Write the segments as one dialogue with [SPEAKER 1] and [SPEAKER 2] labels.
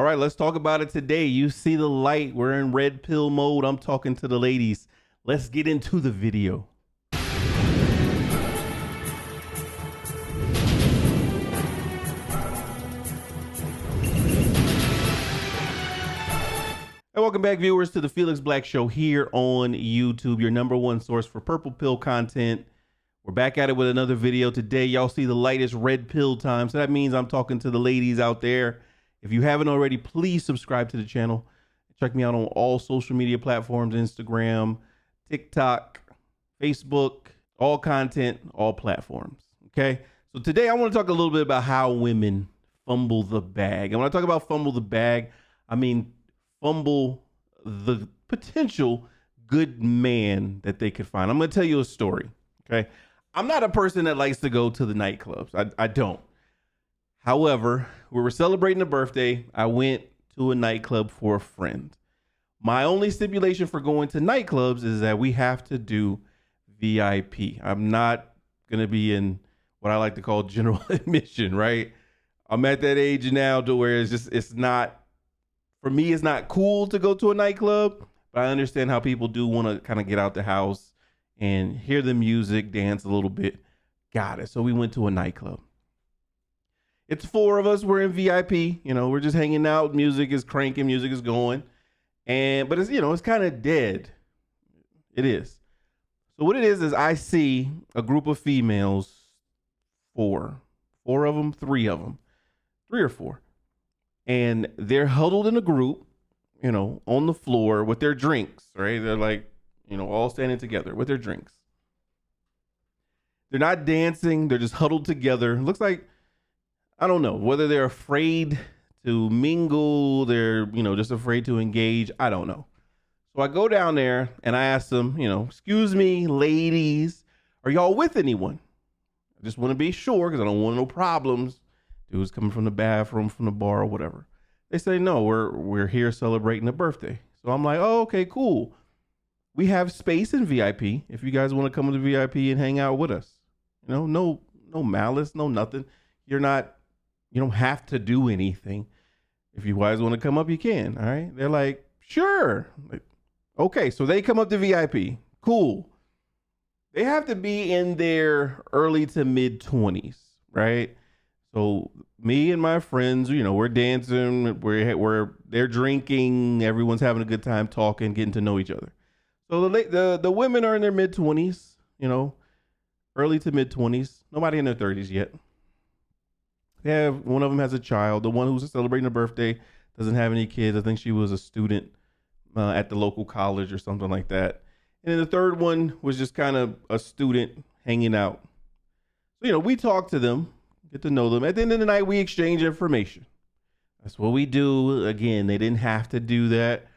[SPEAKER 1] right, let's talk about it today. You see the light. We're in red pill mode. I'm talking to the ladies. Let's get into the video. And welcome back, viewers, to the Felix Black Show here on YouTube, your #1 source for purple pill content. We're back at it with another video today. Y'all see the light is red pill time. So that means I'm talking to the ladies out there. If you haven't already, please subscribe to the channel. Check me out on all social media platforms, Instagram, TikTok, Facebook, all content, all platforms. Okay. So today I want to talk a little bit about how women fumble the bag. And when I talk about fumble the bag, I mean fumble the potential good man that they could find. I'm going to tell you a story. Okay. I'm not a person that likes to go to the nightclubs. I don't. However, we were celebrating a birthday. I went to a nightclub for a friend. My only stipulation for going to nightclubs is that we have to do VIP. I'm not going to be in what I like to call general admission, right? I'm at that age now to where it's not, for me, it's not cool to go to a nightclub, but I understand how people do want to kind of get out the house and hear the music, dance a little bit. Got it. So we went to a nightclub. It's 4 of us. We're in VIP. You know, we're just hanging out. Music is cranking. Music is going. But it's, it's kind of dead. It is. So what it is I see a group of females, 4 of them, 3 of them, 3 or 4. And they're huddled in a group, on the floor with their drinks, right? They're like, all standing together with their drinks. They're not dancing. They're just huddled together. Looks like, I don't know whether they're afraid to mingle. They're, just afraid to engage. I don't know. So I go down there and I ask them, excuse me, ladies, are y'all with anyone? I just want to be sure because I don't want no problems. Dudes coming from the bathroom, from the bar or whatever. They say, no, we're here celebrating a birthday. So I'm like, oh, okay, cool. We have space in VIP if you guys want to come to VIP and hang out with us. No malice, no nothing. You don't have to do anything. If you guys want to come up, you can. All right. They're like, sure. Like, okay. So they come up to VIP. Cool. They have to be in their early to mid 20s. Right. So me and my friends, we're dancing, they're drinking. Everyone's having a good time talking, getting to know each other. So the women are in their mid 20s, early to mid 20s. Nobody in their 30s yet. One of them has a child. The one who's celebrating a birthday doesn't have any kids. I think she was a student at the local college or something like that. And then the third one was just kind of a student hanging out. So, we talk to them, get to know them. At the end of the night, we exchange information. That's what we do. Again, they didn't have to do that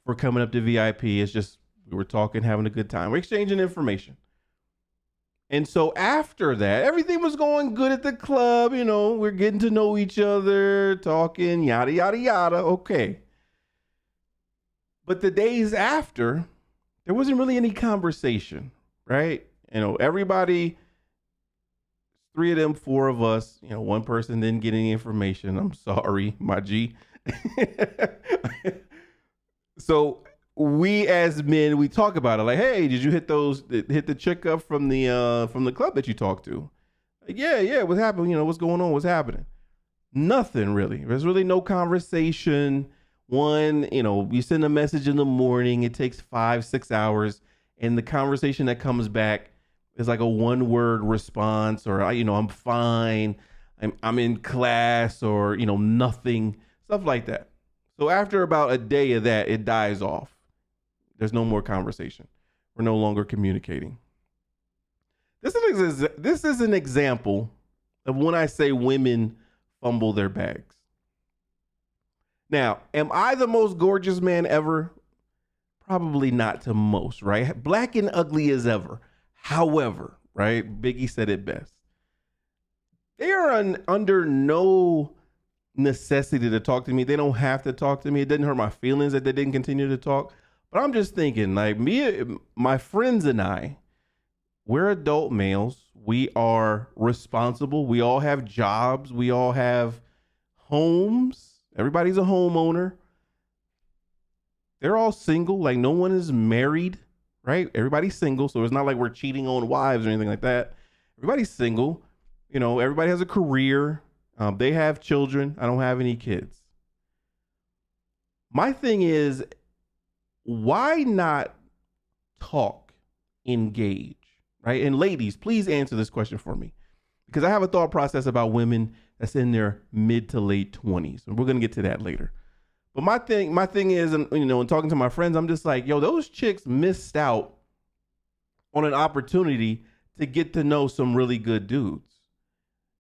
[SPEAKER 1] for coming up to VIP. It's just we were talking, having a good time. We're exchanging information. And so after that, everything was going good at the club. We're getting to know each other, talking, yada, yada, yada. Okay. But the days after, there wasn't really any conversation, right? Everybody, 3 of them, 4 of us, one person didn't get any information. I'm sorry, my G. So we as men, we talk about it like, hey, did you hit the chick up from the club that you talked to? Like, yeah. What happened? What's going on? What's happening? Nothing really. There's really no conversation. One, you send a message in the morning. It takes 5-6 hours. And the conversation that comes back is like a 1-word response or, I'm fine. I'm in class or, nothing, stuff like that. So after about a day of that, it dies off. There's no more conversation. We're no longer communicating. This is an example of when I say women fumble their bags. Now, am I the most gorgeous man ever? Probably not to most, right? Black and ugly as ever. However, right? Biggie said it best. They are under no necessity to talk to me. They don't have to talk to me. It didn't hurt my feelings that they didn't continue to talk. But I'm just thinking, like, my friends and I, we're adult males. We are responsible. We all have jobs. We all have homes. Everybody's a homeowner. They're all single. Like, no one is married, right? Everybody's single. So it's not like we're cheating on wives or anything like that. Everybody's single. You know, everybody has a career. They have children. I don't have any kids. My thing is, why not talk, engage, right? And ladies, please answer this question for me, because I have a thought process about women that's in their mid to late 20s. And we're going to get to that later. But my thing is, and you know, in talking to my friends, I'm just like, yo, those chicks missed out on an opportunity to get to know some really good dudes.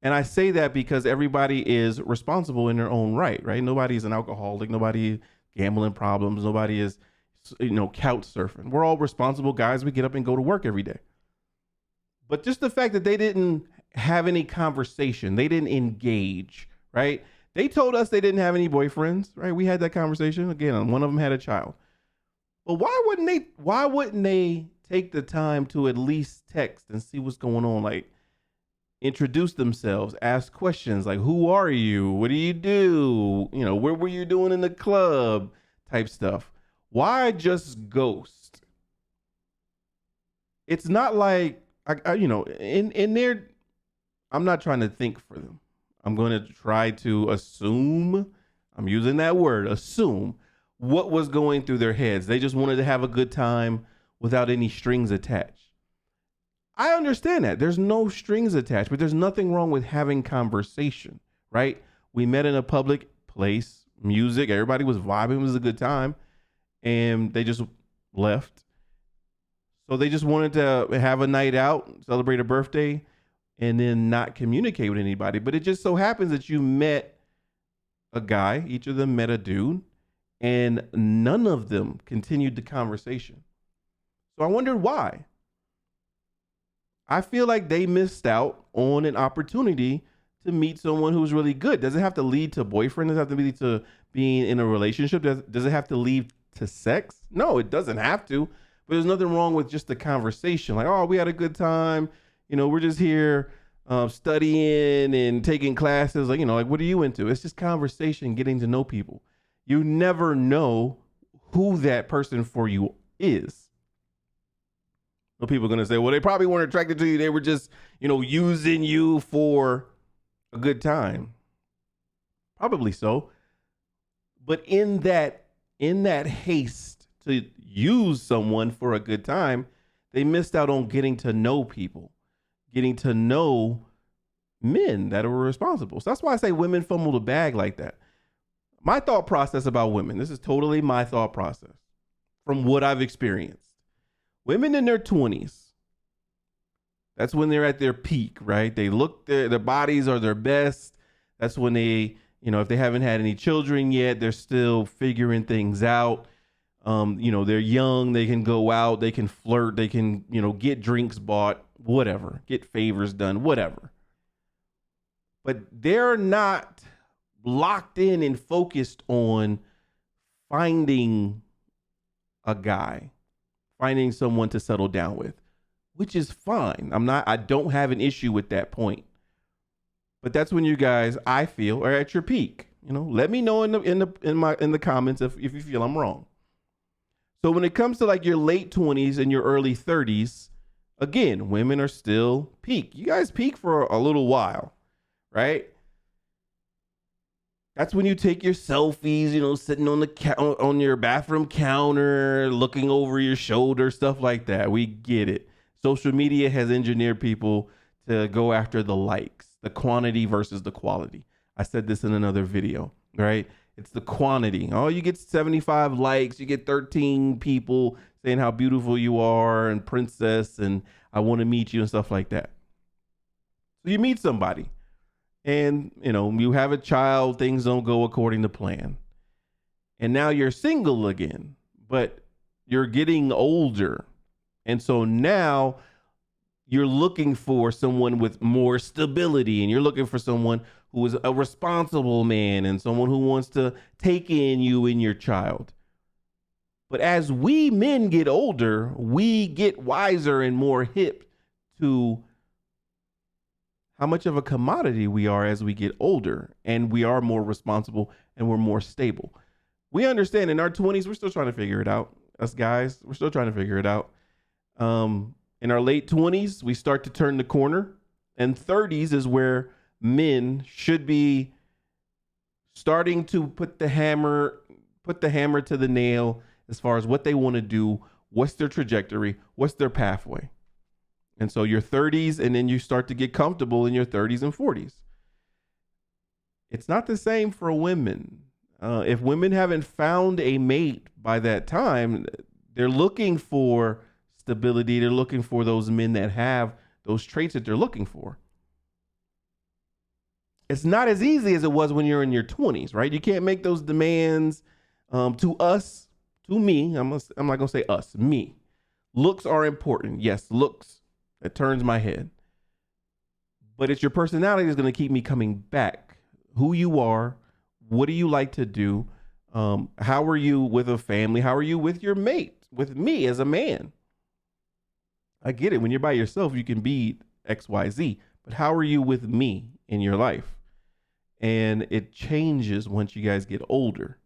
[SPEAKER 1] And I say that because everybody is responsible in their own right? Nobody is an alcoholic. Nobody gambling problems. Nobody is, you know, couch surfing. We're all responsible guys. We get up and go to work every day. But just the fact that they didn't have any conversation, they didn't engage, right? They told us they didn't have any boyfriends, right? We had that conversation. Again, one of them had a child. But why wouldn't they take the time to at least text and see what's going on? Like, introduce themselves, ask questions like, who are you? What do you do? You know, where were you doing in the club? Type stuff. Why just ghost? It's not like, you know, in their, I'm not trying to think for them. I'm going to try to assume, I'm using that word, assume what was going through their heads. They just wanted to have a good time without any strings attached. I understand that. There's no strings attached, but there's nothing wrong with having conversation, right? We met in a public place, music, everybody was vibing, it was a good time, and they just left. So they just wanted to have a night out, celebrate a birthday, and then not communicate with anybody. But it just so happens that you met a guy, each of them met a dude, and none of them continued the conversation. So I wondered why. I feel like they missed out on an opportunity to meet someone who's really good. Does it have to lead to boyfriend? Does it have to lead to being in a relationship? Does it have to lead to sex? No, it doesn't have to. But there's nothing wrong with just the conversation. Like, oh, we had a good time. You know, we're just here studying and taking classes. Like, you know, like, what are you into? It's just conversation, getting to know people. You never know who that person for you is. Well, people are going to say, well, they probably weren't attracted to you. They were just, you know, using you for a good time. Probably so. But in that haste to use someone for a good time, they missed out on getting to know people, getting to know men that were responsible. So that's why I say women fumble the bag like that. My thought process about women, this is totally my thought process from what I've experienced. Women in their 20s, that's when they're at their peak, right? They look, their bodies are their best. That's when they, you know, if they haven't had any children yet, they're still figuring things out. You know, they're young, they can go out, they can flirt, they can, you know, get drinks bought, whatever, get favors done, whatever. But they're not locked in and focused on finding a guy, finding someone to settle down with, which is fine. I don't have an issue with that point. But that's when you guys, I feel, are at your peak. You know, let me know in the comments if you feel I'm wrong. So when it comes to like your late 20s and your early 30s, again, women are still peak. You guys peak for a little while, right? That's when you take your selfies, you know, sitting on on your bathroom counter, looking over your shoulder, stuff like that. We get it. Social media has engineered people to go after the likes, the quantity versus the quality. I said this in another video, right? It's the quantity. Oh, you get 75 likes, you get 13 people saying how beautiful you are and princess and I want to meet you and stuff like that. So you meet somebody and, you know, you have a child, things don't go according to plan. And now you're single again, but you're getting older. And so now you're looking for someone with more stability and you're looking for someone who is a responsible man and someone who wants to take in you and your child. But as we men get older, we get wiser and more hip to how much of a commodity we are as we get older, and we are more responsible and we're more stable. We understand in our 20s, we're still trying to figure it out. Us guys, we're still trying to figure it out. In our late 20s, we start to turn the corner, and 30s is where men should be starting to put the hammer to the nail as far as what they want to do, what's their trajectory, what's their pathway. And so your 30s, and then you start to get comfortable in your 30s and 40s. It's not the same for women. If women haven't found a mate by that time, they're looking for stability. They're looking for those men that have those traits that they're looking for. It's not as easy as it was when you're in your 20s, right? You can't make those demands to us, to me. I'm not going to say us, me. Looks are important. Yes, looks. It turns my head. But it's your personality that's going to keep me coming back. Who you are. What do you like to do? How are you with a family? How are you with your mate? With me as a man? I get it. When you're by yourself, you can be X, Y, Z. But how are you with me in your life? And it changes once you guys get older.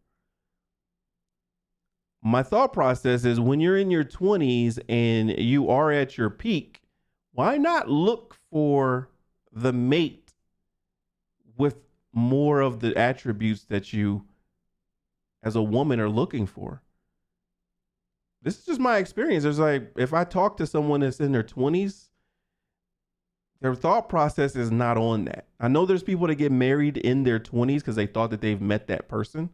[SPEAKER 1] My thought process is when you're in your 20s and you are at your peak, why not look for the mate with more of the attributes that you as a woman are looking for? This is just my experience. There's like, if I talk to someone that's in their 20s, their thought process is not on that. I know there's people that get married in their 20s because they thought that they've met that person.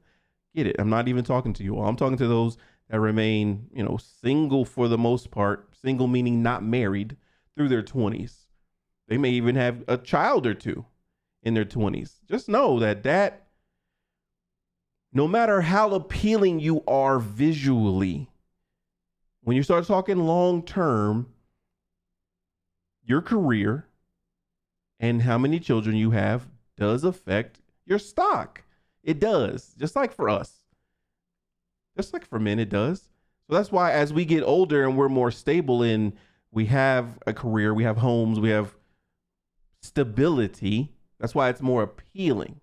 [SPEAKER 1] Get it. I'm not even talking to you all. I'm talking to those that remain, single for the most part. Single meaning not married through their 20s. They may even have a child or two in their 20s. Just know that no matter how appealing you are visually, when you start talking long term, your career and how many children you have does affect your stock. It does. Just like for us. Just like for men, it does. So that's why as we get older and we're more stable and we have a career, we have homes, we have stability, that's why it's more appealing.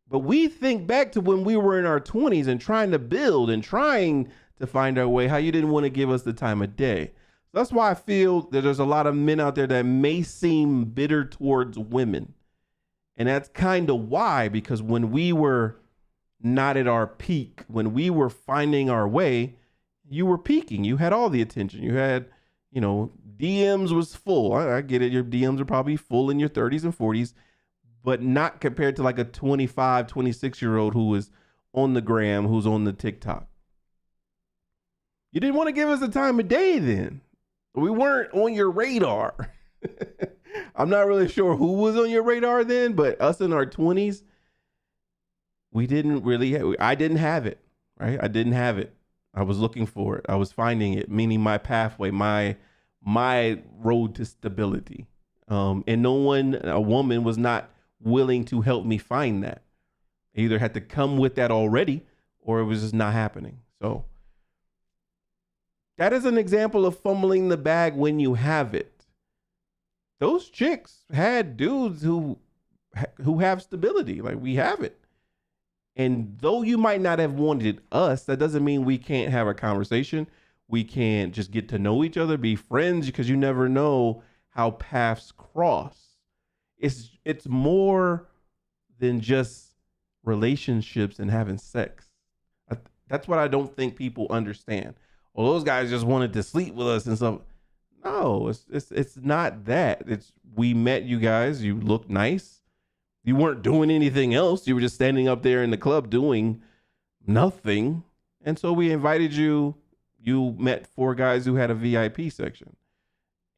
[SPEAKER 1] But we think back to when we were in our 20s and trying to build and trying to find our way, how you didn't want to give us the time of day. That's why I feel that there's a lot of men out there that may seem bitter towards women. And that's kind of why, because when we were not at our peak, when we were finding our way, you were peaking. You had all the attention. You had, DMs was full. I get it. Your DMs are probably full in your 30s and 40s, but not compared to like a 25, 26-year-old who is on the gram, who's on the TikTok. You didn't want to give us the time of day then. We weren't on your radar. I'm not really sure who was on your radar then, but us in our 20s, we didn't really, I didn't have it, right? I didn't have it. I was looking for it. I was finding it, meaning my pathway, my road to stability. And a woman was not willing to help me find that. I either had to come with that already or it was just not happening. So that is an example of fumbling the bag when you have it. Those chicks had dudes who have stability. Like, we have it. And though you might not have wanted us, that doesn't mean we can't have a conversation. We can't just get to know each other, be friends, because you never know how paths cross. It's more than just relationships and having sex. That's what I don't think people understand. Well, those guys just wanted to sleep with us and stuff. No, it's not that. We met you guys. You looked nice. You weren't doing anything else. You were just standing up there in the club doing nothing. And so we invited you. You met 4 guys who had a VIP section.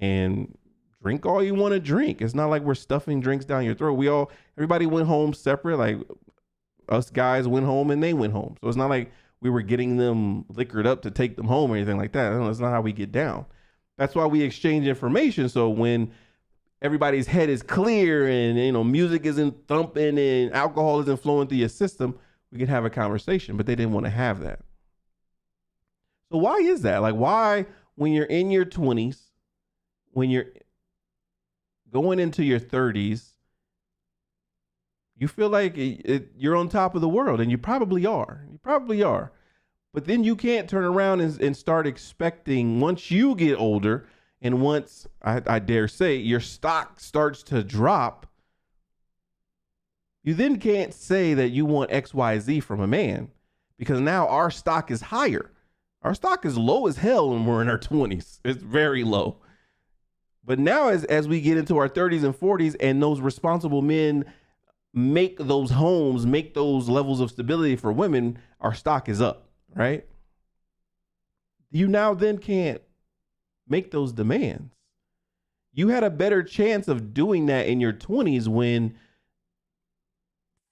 [SPEAKER 1] And drink all you want to drink. It's not like we're stuffing drinks down your throat. Everybody went home separate. Like, us guys went home and they went home. So it's not like we were getting them liquored up to take them home or anything like that. That's not how we get down. That's why we exchange information. So when everybody's head is clear and, music isn't thumping and alcohol isn't flowing through your system, we can have a conversation, but they didn't want to have that. So why is that? Like, why, when you're in your 20s, when you're going into your 30s, You feel like you're on top of the world, and you probably are. You probably are. But then you can't turn around and start expecting, once you get older and once, I dare say, your stock starts to drop, you then can't say that you want XYZ from a man, because now our stock is higher. Our stock is low as hell when we're in our 20s. It's very low. But now as we get into our 30s and 40s and those responsible men make those homes, make those levels of stability for women, our stock is up, right? You now then can't make those demands. You had a better chance of doing that in your 20s when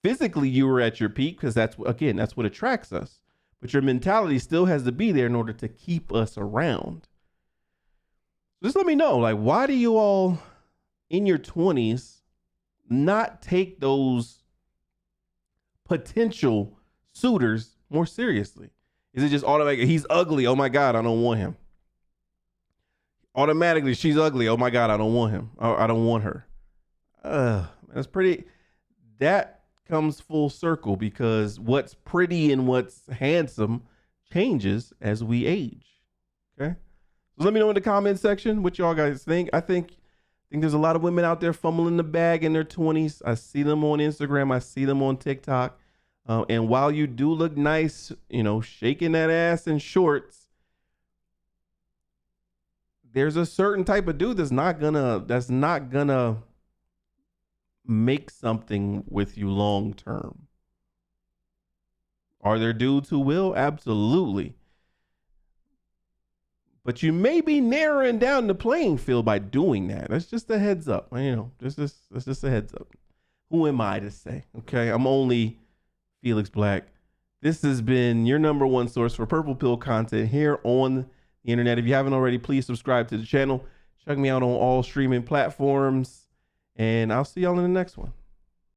[SPEAKER 1] physically you were at your peak, because that's what attracts us. But your mentality still has to be there in order to keep us around. Just let me know, like, why do you all in your 20s not take those potential suitors more seriously? Is it just automatic? He's ugly. Oh my God, I don't want him. Automatically, she's ugly. Oh my God, I don't want him. I don't want her. That's pretty. That comes full circle, because what's pretty and what's handsome changes as we age. Okay. So let me know in the comment section what y'all guys think. I think there's a lot of women out there fumbling the bag in their 20s. I see them on Instagram. I see them on TikTok. And while you do look nice, shaking that ass in shorts, there's a certain type of dude that's not gonna make something with you long term. Are there dudes who will? Absolutely. But you may be narrowing down the playing field by doing that. That's just a heads up. That's just a heads up. Who am I to say? Okay, I'm only Felix Black. This has been your number one source for purple pill content here on the internet. If you haven't already, please subscribe to the channel. Check me out on all streaming platforms, and I'll see y'all in the next one.